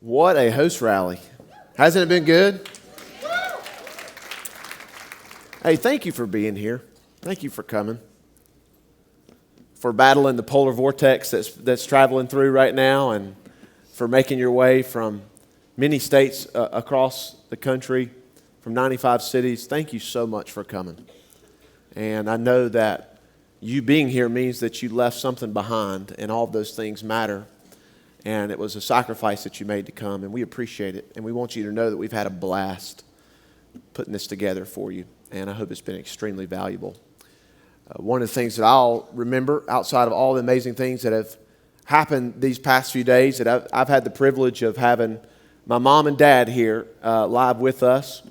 What a host rally. Hasn't it been good? Hey, thank you for being here. Thank you for coming. For battling the polar vortex that's traveling through right now, and for making your way from many states across the country, from 95 cities. Thank you so much for coming. And I know that you being here means that you left something behind, and all of those things matter. And it was a sacrifice that you made to come, and we appreciate it. And we want you to know that we've had a blast putting this together for you, and I hope it's been extremely valuable. One of the things that I'll remember, outside of all the amazing things that have happened these past few days, that I've had the privilege of having my mom and dad here live with us.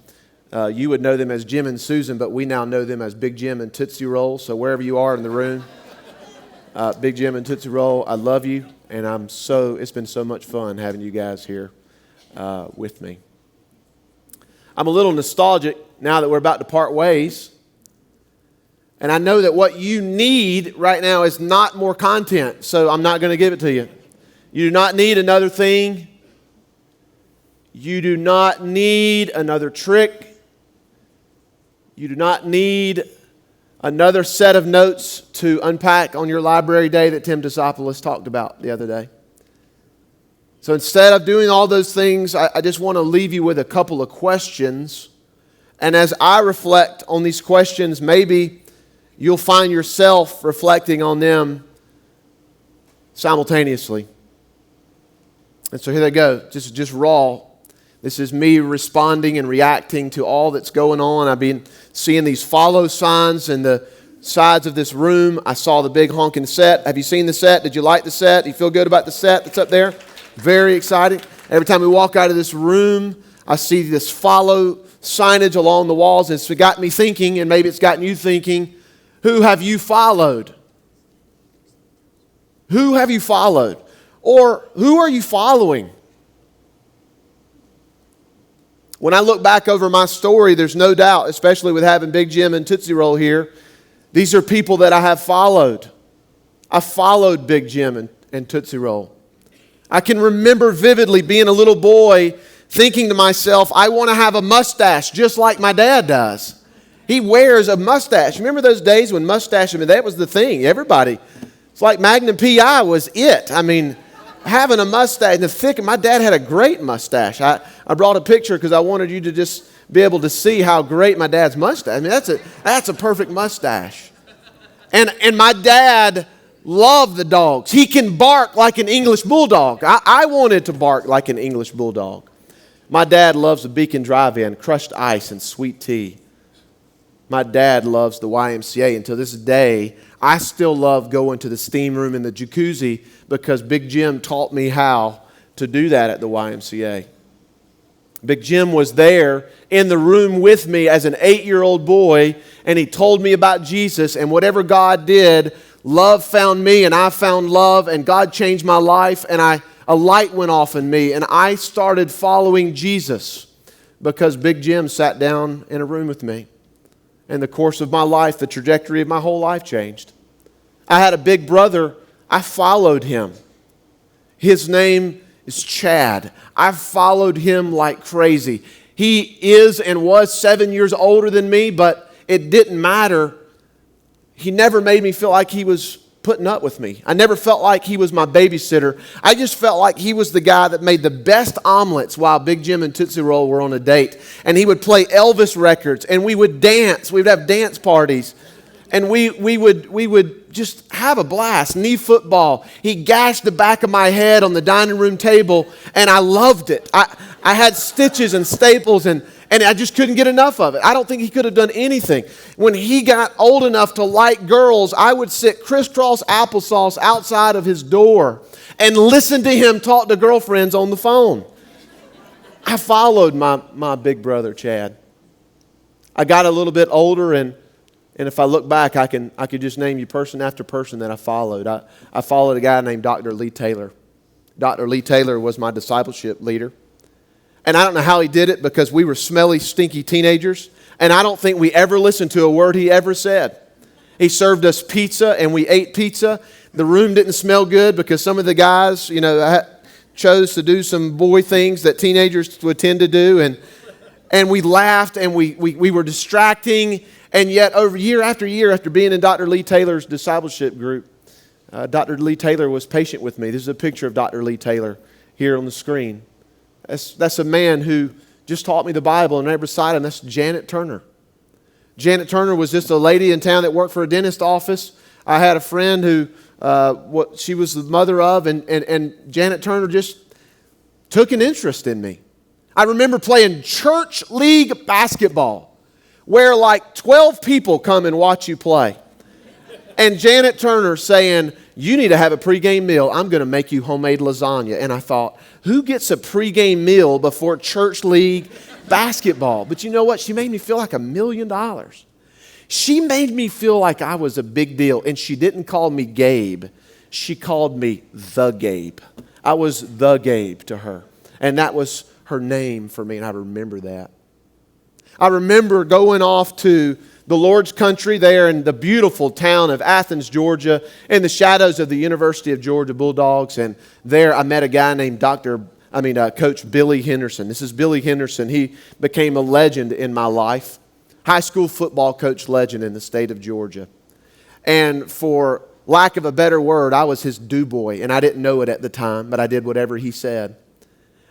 You would know them as Jim and Susan, but we now know them as Big Jim and Tootsie Roll. So wherever you are in the room, Big Jim and Tootsie Roll, I love you. And it's been so much fun having you guys here with me. I'm a little nostalgic now that we're about to part ways. And I know that what you need right now is not more content, so I'm not going to give it to you. You do not need another thing. You do not need another trick. You do not need another set of notes to unpack on your library day that Tim Disopoulos talked about the other day. So instead of doing all those things, I just want to leave you with a couple of questions. And as I reflect on these questions, maybe you'll find yourself reflecting on them simultaneously. And so here they go, just raw. This is me responding and reacting to all that's going on. I've been seeing these follow signs in the sides of this room. I saw the big honking set. Have you seen the set? Did you like the set? Do you feel good about the set that's up there? Very exciting. Every time we walk out of this room, I see this follow signage along the walls. And it's got me thinking, and maybe it's gotten you thinking, who have you followed? Who have you followed? Or who are you following? When I look back over my story, there's no doubt, especially with having Big Jim and Tootsie Roll here, these are people that I have followed. I followed Big Jim and Tootsie Roll. I can remember vividly being a little boy thinking to myself, I want to have a mustache just like my dad does. He wears a mustache. Remember those days when mustache, that was the thing. Everybody, it's like Magnum P.I. was it. Having a mustache, my dad had a great mustache. I brought a picture because I wanted you to just be able to see how great my dad's mustache. That's a perfect mustache. And my dad loved the dogs. He can bark like an English bulldog. I wanted to bark like an English bulldog. My dad loves the Beacon Drive-In, crushed ice and sweet tea. My dad loves the YMCA. Until this day, I still love going to the steam room and the jacuzzi because Big Jim taught me how to do that at the YMCA. Big Jim was there in the room with me as an 8-year-old boy, and he told me about Jesus, and whatever God did, love found me, and I found love, and God changed my life, and a light went off in me, and I started following Jesus because Big Jim sat down in a room with me. In the course of my life, the trajectory of my whole life changed. I had a big brother. I followed him. His name is Chad. I followed him like crazy. He is and was 7 years older than me, but it didn't matter. He never made me feel like he was putting up with me. I never felt like he was my babysitter. I just felt like he was the guy that made the best omelets while Big Jim and Tootsie Roll were on a date. And he would play Elvis records, and we would dance. We would have dance parties. And we would just have a blast. Knee football. He gashed the back of my head on the dining room table, and I loved it. I had stitches and staples, and I just couldn't get enough of it. I don't think he could have done anything. When he got old enough to like girls, I would sit crisscross applesauce outside of his door and listen to him talk to girlfriends on the phone. I followed my big brother, Chad. I got a little bit older, and if I look back, I could just name you person after person that I followed. I followed a guy named Dr. Lee Taylor. Dr. Lee Taylor was my discipleship leader. And I don't know how he did it because we were smelly, stinky teenagers. And I don't think we ever listened to a word he ever said. He served us pizza and we ate pizza. The room didn't smell good because some of the guys, chose to do some boy things that teenagers would tend to do, and we laughed, and we were distracting, and yet over year after being in Dr. Lee Taylor's discipleship group, Dr. Lee Taylor was patient with me. This is a picture of Dr. Lee Taylor here on the screen. That's a man who just taught me the Bible, and right beside him, that's Janet Turner. Janet Turner was just a lady in town that worked for a dentist office. I had a friend who she was the mother of, and Janet Turner just took an interest in me. I remember playing church league basketball where like 12 people come and watch you play. And Janet Turner saying, you need to have a pregame meal. I'm going to make you homemade lasagna. And I thought, who gets a pregame meal before church league basketball? But you know what? She made me feel like $1 million. She made me feel like I was a big deal. And she didn't call me Gabe. She called me the Gabe. I was the Gabe to her. And that was her name for me, and I remember that. I remember going off to the Lord's country there in the beautiful town of Athens, Georgia, in the shadows of the University of Georgia Bulldogs. And there I met a guy named Coach Billy Henderson. This is Billy Henderson. He became a legend in my life. High school football coach legend in the state of Georgia. And for lack of a better word, I was his do-boy. And I didn't know it at the time, but I did whatever he said.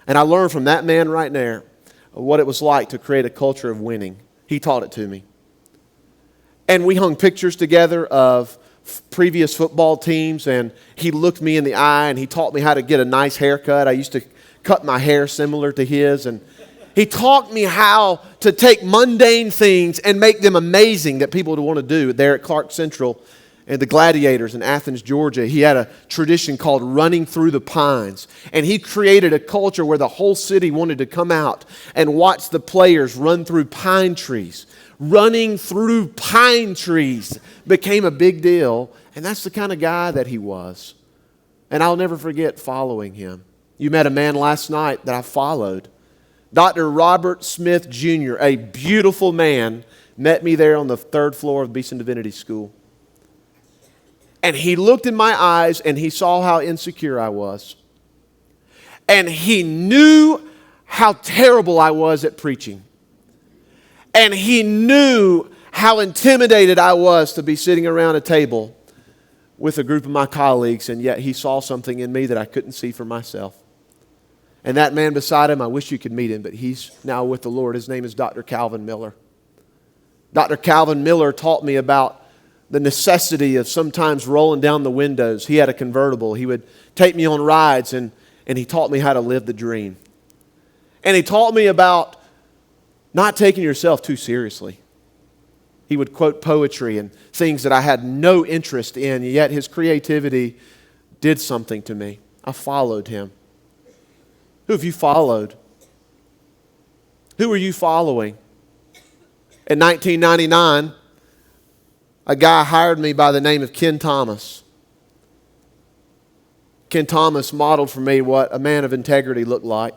And I learned from that man right there what it was like to create a culture of winning. He taught it to me. And we hung pictures together of previous football teams, and he looked me in the eye and he taught me how to get a nice haircut. I used to cut my hair similar to his, and he taught me how to take mundane things and make them amazing that people would want to do. There at Clark Central and the Gladiators in Athens, Georgia, he had a tradition called running through the pines. And he created a culture where the whole city wanted to come out and watch the players run through pine trees. Running through pine trees became a big deal. And that's the kind of guy that he was. And I'll never forget following him. You met a man last night that I followed. Dr. Robert Smith Jr., a beautiful man, met me there on the 3rd floor of Beeson Divinity School. And he looked in my eyes and he saw how insecure I was. And he knew how terrible I was at preaching. And he knew how intimidated I was to be sitting around a table with a group of my colleagues, and yet he saw something in me that I couldn't see for myself. And that man beside him, I wish you could meet him, but he's now with the Lord. His name is Dr. Calvin Miller. Dr. Calvin Miller taught me about the necessity of sometimes rolling down the windows. He had a convertible. He would take me on rides, and he taught me how to live the dream. And he taught me about not taking yourself too seriously. He would quote poetry and things that I had no interest in, yet his creativity did something to me. I followed him. Who have you followed? Who are you following? In 1999, a guy hired me by the name of Ken Thomas. Ken Thomas modeled for me what a man of integrity looked like.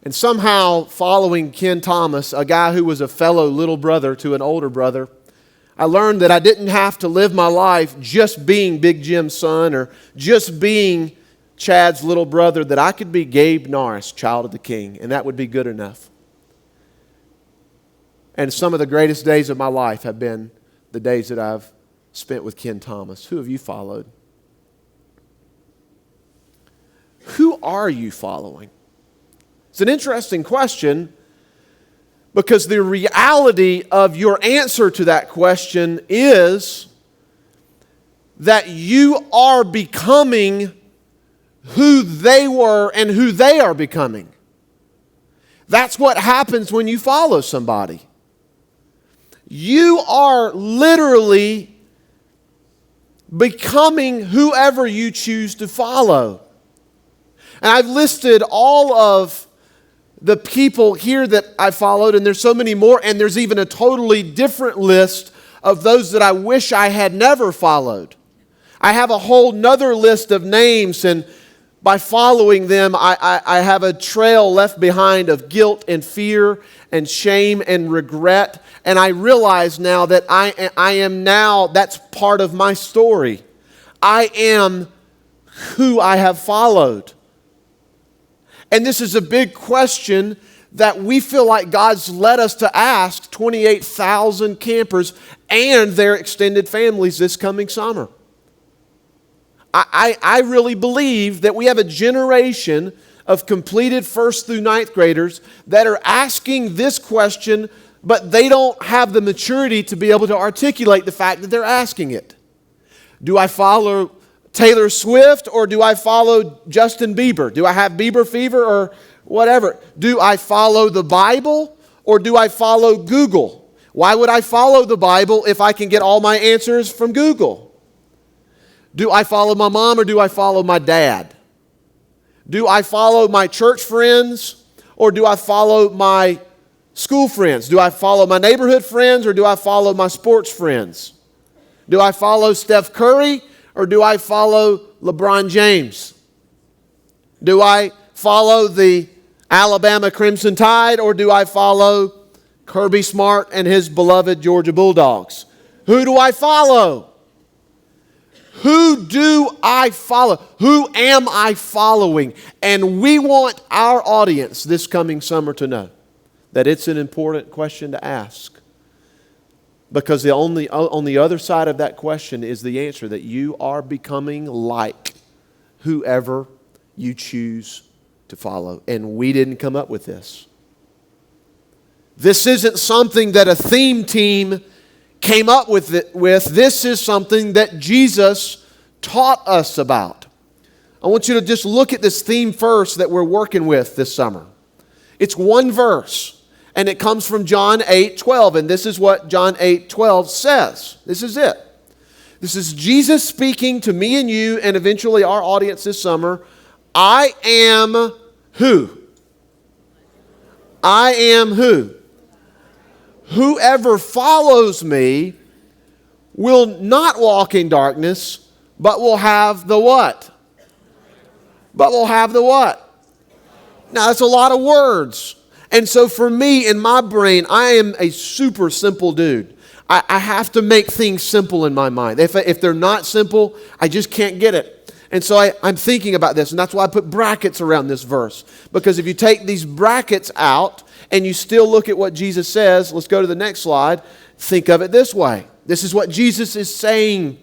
And somehow, following Ken Thomas, a guy who was a fellow little brother to an older brother, I learned that I didn't have to live my life just being Big Jim's son or just being Chad's little brother, that I could be Gabe Norris, child of the King, and that would be good enough. And some of the greatest days of my life have been the days that I've spent with Ken Thomas. Who have you followed? Who are you following? It's an interesting question, because the reality of your answer to that question is that you are becoming who they were and who they are becoming. That's what happens when you follow somebody. You are literally becoming whoever you choose to follow. And I've listed all of the people here that I followed, and there's so many more, and there's even a totally different list of those that I wish I had never followed. I have a whole nother list of names, and by following them, I have a trail left behind of guilt and fear and shame and regret. And I realize now that I am now, that's part of my story. I am who I have followed. And this is a big question that we feel like God's led us to ask 28,000 campers and their extended families this coming summer. I really believe that we have a generation of completed 1st through 9th graders that are asking this question, but they don't have the maturity to be able to articulate the fact that they're asking it. Do I follow Taylor Swift or do I follow Justin Bieber? Do I have Bieber fever or whatever? Do I follow the Bible or do I follow Google? Why would I follow the Bible if I can get all my answers from Google? Do I follow my mom or do I follow my dad? Do I follow my church friends or do I follow my school friends? Do I follow my neighborhood friends or do I follow my sports friends? Do I follow Steph Curry or do I follow LeBron James? Do I follow the Alabama Crimson Tide or do I follow Kirby Smart and his beloved Georgia Bulldogs? Who do I follow? Who do I follow? Who am I following? And we want our audience this coming summer to know that it's an important question to ask. Because on the other side of that question is the answer that you are becoming like whoever you choose to follow. And we didn't come up with this. This isn't something that a theme team came up with. This is something that Jesus taught us about. I want you to just look at this theme first that we're working with this summer. It's one verse, and it comes from John 8:12, and this is what John 8:12 says. This is it. This is Jesus speaking to me and you, and eventually our audience this summer. I am who? I am who? Whoever follows me will not walk in darkness, but will have the what? But will have the what? Now, that's a lot of words. And so for me, in my brain, I am a super simple dude. I have to make things simple in my mind. If they're not simple, I just can't get it. And so I'm thinking about this, and that's why I put brackets around this verse. Because if you take these brackets out, and you still look at what Jesus says, let's go to the next slide, think of it this way. This is what Jesus is saying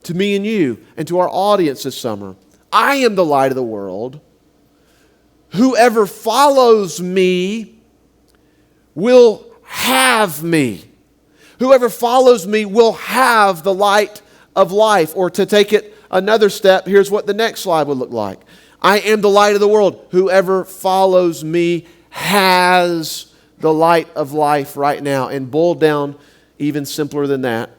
to me and you and to our audience this summer. I am the light of the world. Whoever follows me will have me. Whoever follows me will have the light of life. Or to take it another step, here's what the next slide would look like. I am the light of the world. Whoever follows me has the light of life right now. And boiled down even simpler than that,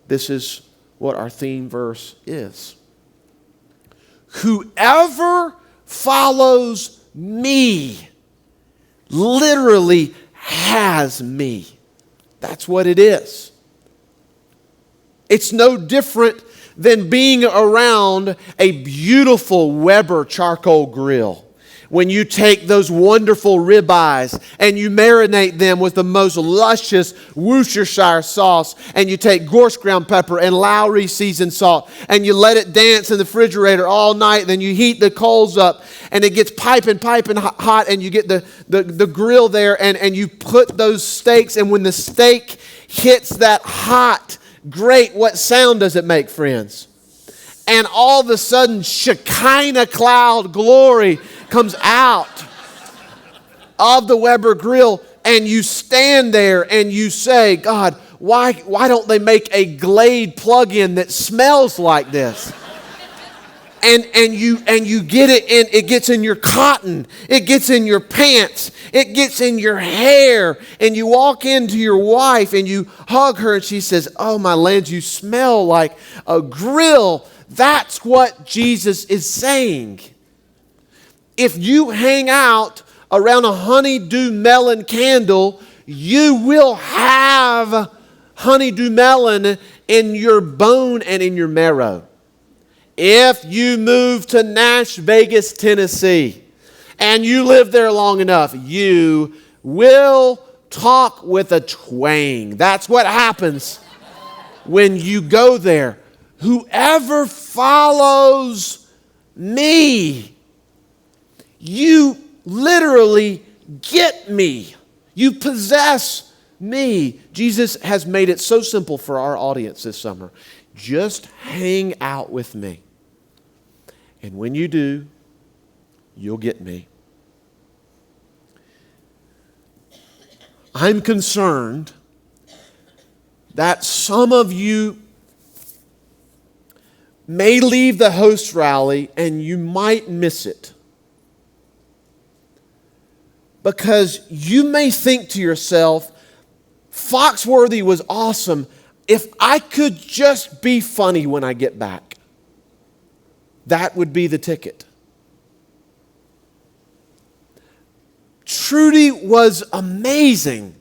this is what our theme verse is. Whoever follows me literally has me. That's what it is. It's no different than being around a beautiful Weber charcoal grill. When you take those wonderful ribeyes and you marinate them with the most luscious Worcestershire sauce, and you take Gorse ground pepper and Lowry seasoned salt, and you let it dance in the refrigerator all night, then you heat the coals up and it gets piping hot, and you get the grill there, and you put those steaks, and when the steak hits that hot grate, what sound does it make, friends? And all of a sudden, Shekinah cloud glory comes out of the Weber grill, and you stand there and you say, God, why don't they make a Glade plug-in that smells like this? And you get it in, it gets in your cotton, it gets in your pants, it gets in your hair, and you walk into your wife and you hug her and she says, oh my lands, you smell like a grill. That's what Jesus is saying. If you hang out around a honeydew melon candle, you will have honeydew melon in your bone and in your marrow. If you move to Nash Vegas, Tennessee, and you live there long enough, you will talk with a twang. That's what happens when you go there. whoever follows me, you literally get me. You possess me. Jesus has made it so simple for our audience this summer. Just hang out with me. And when you do, you'll get me. I'm concerned that some of you may leave the host rally and you might miss it. Because you may think to yourself, Foxworthy was awesome. If I could just be funny when I get back, that would be the ticket. Trudy was amazing.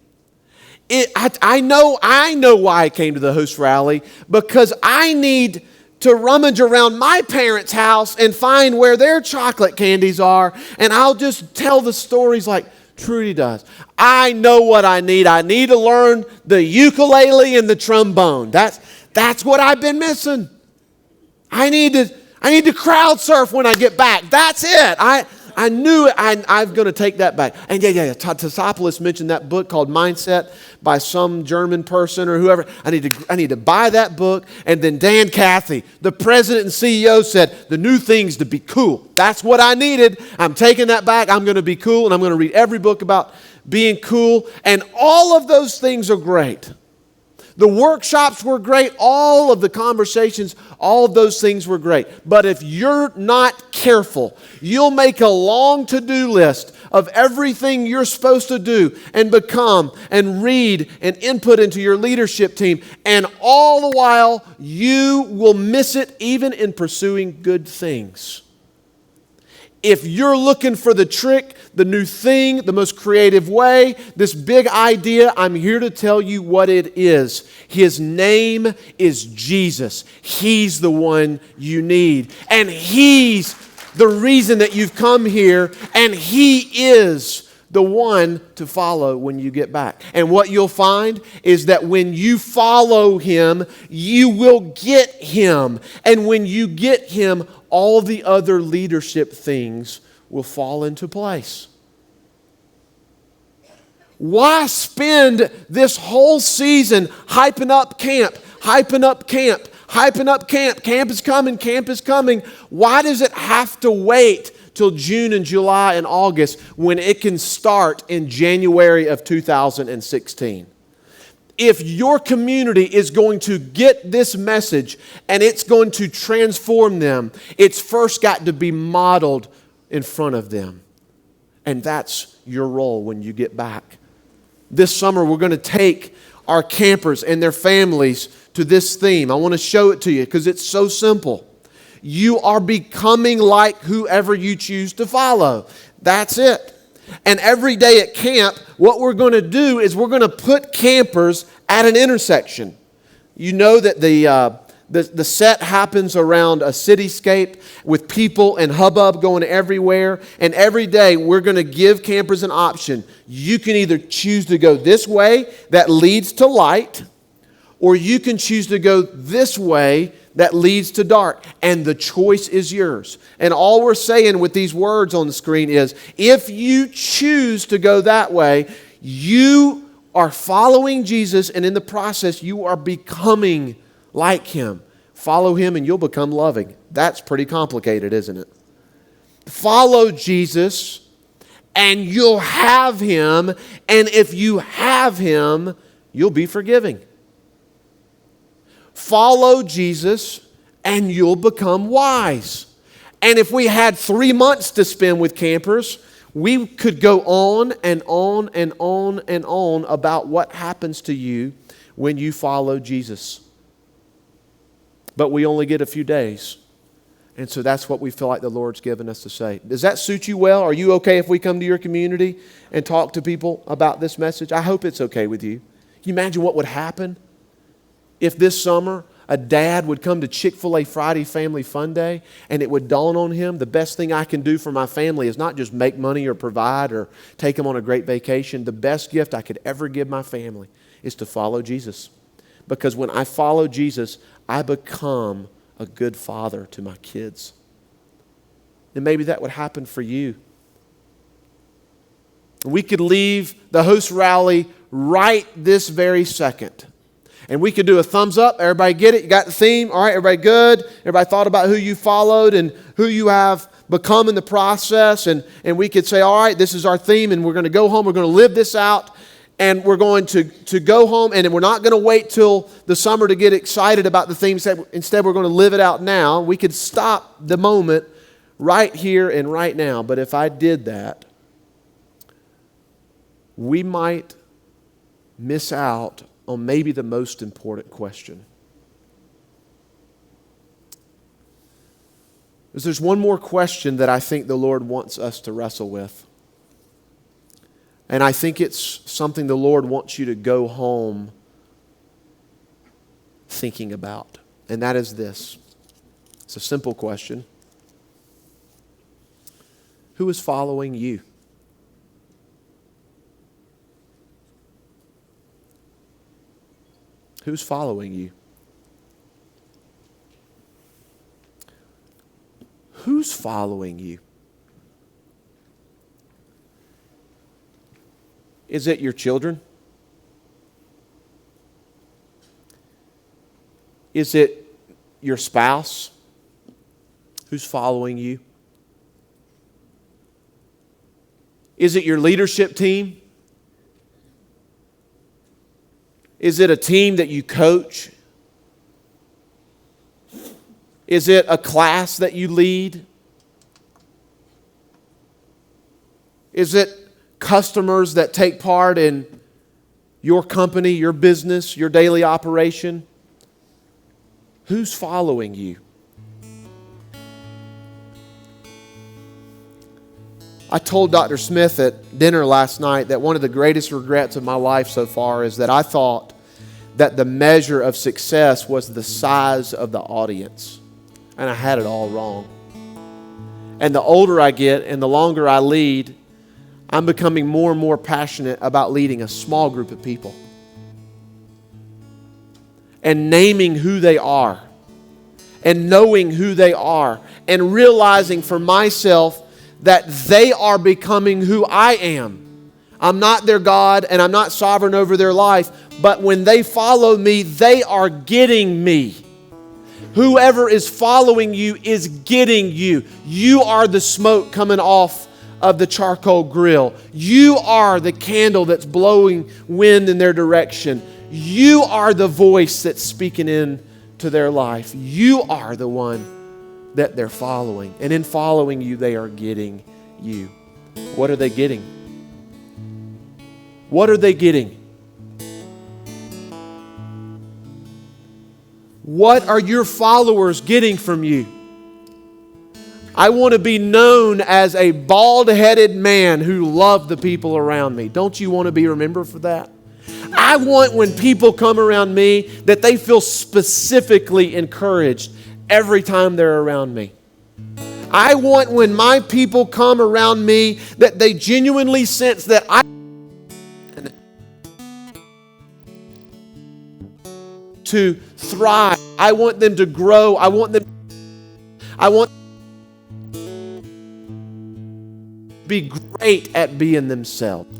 I know why I came to the host rally, because I need to rummage around my parents' house and find where their chocolate candies are, and I'll just tell the stories like Trudy does. I know what I need. I need to learn the ukulele and the trombone. That's what I've been missing. I need to crowd surf when I get back. That's it. I knew it. I'm going to take that back. And Tassopoulos mentioned that book called Mindset by some German person or whoever. I need to buy that book. And then Dan Cathy, the president and CEO, said the new thing's to be cool. That's what I needed. I'm taking that back. I'm going to be cool, and I'm going to read every book about being cool. And all of those things are great. The workshops were great. All of the conversations, all of those things were great. But if you're not careful, you'll make a long to-do list of everything you're supposed to do and become and read and input into your leadership team. And all the while, you will miss it even in pursuing good things. If you're looking for the trick, the new thing, the most creative way, this big idea, I'm here to tell you what it is. His name is Jesus. He's the one you need. And He's the reason that you've come here. And He is the one to follow when you get back. And what you'll find is that when you follow Him, you will get Him. And when you get Him, all the other leadership things will fall into place. Why spend this whole season hyping up camp, hyping up camp, hyping up camp? Camp is coming, camp is coming. Why does it have to wait till June and July and August when it can start in January of 2016? If your community is going to get this message and it's going to transform them, it's first got to be modeled in front of them. And that's your role when you get back. This summer, we're going to take our campers and their families to this theme. I want to show it to you because it's so simple. You are becoming like whoever you choose to follow. That's it. And every day at camp, what we're going to do is we're going to put campers at an intersection. You know that the set happens around a cityscape with people and hubbub going everywhere. And every day we're going to give campers an option. You can either choose to go this way that leads to light, or you can choose to go this way that leads to dark. And the choice is yours. And all we're saying with these words on the screen is, if you choose to go that way, you are following Jesus, and in the process, you are becoming like Him. Follow Him and you'll become loving. That's pretty complicated, isn't it? Follow Jesus and you'll have Him. And if you have Him, you'll be forgiving. Follow Jesus and you'll become wise. And if we had 3 months to spend with campers, we could go on and on and on and on about what happens to you when you follow Jesus. But we only get a few days. And so that's what we feel like the Lord's given us to say. Does that suit you well? Are you okay if we come to your community and talk to people about this message? I hope it's okay with you. Can you imagine what would happen if this summer a dad would come to Chick-fil-A Friday Family Fun Day and it would dawn on him, the best thing I can do for my family is not just make money or provide or take them on a great vacation. The best gift I could ever give my family is to follow Jesus. Because when I follow Jesus, I become a good father to my kids. And maybe that would happen for you. We could leave the host rally right this very second. And we could do a thumbs up. Everybody get it? You got the theme? All right, everybody good? Everybody thought about who you followed and who you have become in the process. And we could say, all right, this is our theme, and we're going to go home. We're going to live this out. And we're going to go home, and we're not going to wait till the summer to get excited about the theme. Instead, we're going to live it out now. We could stop the moment right here and right now. But if I did that, we might miss out on maybe the most important question. Because there's one more question that I think the Lord wants us to wrestle with. And I think it's something the Lord wants you to go home thinking about. And that is this. It's a simple question. Who is following you? Who's following you? Who's following you? Is it your children? Is it your spouse who's following you? Is it your leadership team? Is it a team that you coach? Is it a class that you lead? Is it customers that take part in your company, your business, your daily operation? Who's following you? I told Dr. Smith at dinner last night that one of the greatest regrets of my life so far is that I thought that the measure of success was the size of the audience. And I had it all wrong. And the older I get and the longer I lead, I'm becoming more and more passionate about leading a small group of people. And naming who they are. And knowing who they are. And realizing for myself that they are becoming who I am. I'm not their God and I'm not sovereign over their life. But when they follow me, they are getting me. Whoever is following you is getting you. You are the smoke coming off of the charcoal grill. You are the candle that's blowing wind in their direction. You are the voice that's speaking into their life. You are the one that they're following. And in following you, they are getting you. What are they getting? What are they getting? What are your followers getting from you? I want to be known as a bald-headed man who loved the people around me. Don't you want to be remembered for that? I want when people come around me that they feel specifically encouraged every time they're around me. I want when my people come around me that they genuinely sense that I to thrive. I want them to grow. I want to be great at being themselves.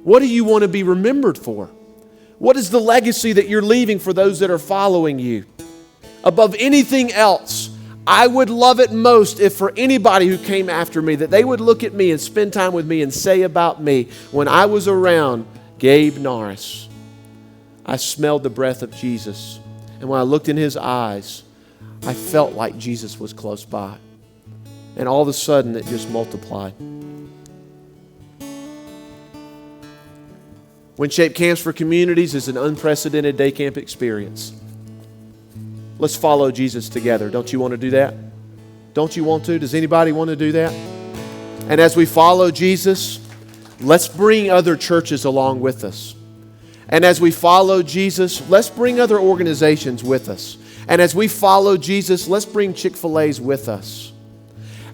What do you want to be remembered for? What is the legacy that you're leaving for those that are following you? Above anything else, I would love it most if for anybody who came after me, that they would look at me and spend time with me and say about me, when I was around Gabe Norris, I smelled the breath of Jesus. And when I looked in his eyes, I felt like Jesus was close by. And all of a sudden, it just multiplied. When Shape Camps for Communities is an unprecedented day camp experience. Let's follow Jesus together. Don't you want to do that? Don't you want to? Does anybody want to do that? And as we follow Jesus, let's bring other churches along with us. And as we follow Jesus, let's bring other organizations with us. And as we follow Jesus, let's bring Chick-fil-A's with us.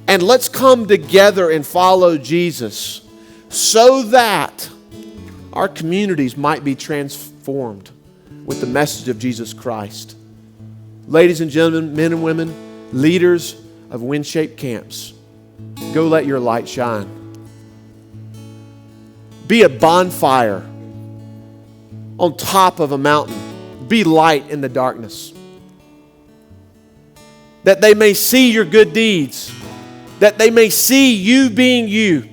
And let's come together and follow Jesus so that our communities might be transformed with the message of Jesus Christ. Ladies and gentlemen, men and women, leaders of wind-shaped camps, go let your light shine. Be a bonfire on top of a mountain. Be light in the darkness. That they may see your good deeds. That they may see you being you.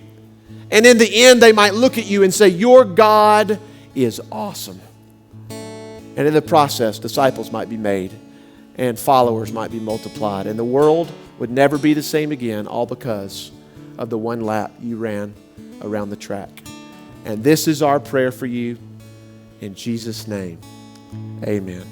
And in the end, they might look at you and say, your God is awesome. And in the process, disciples might be made and followers might be multiplied. And the world would never be the same again, all because of the one lap you ran around the track. And this is our prayer for you. In Jesus' name, amen.